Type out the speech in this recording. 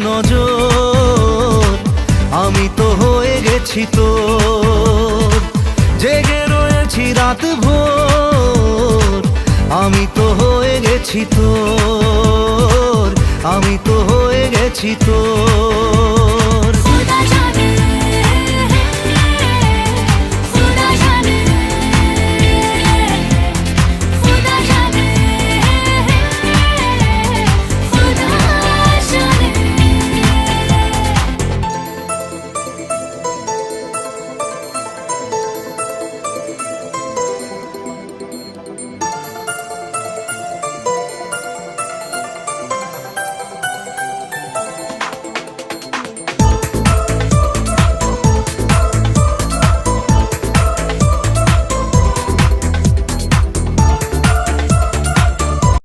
নজর, আমি তো হয়ে গেছি তোর। জেগে রয়েছি রাত ভোর, আমি তো হয়ে গেছি তোর, আমি তো হয়ে গেছি তোর।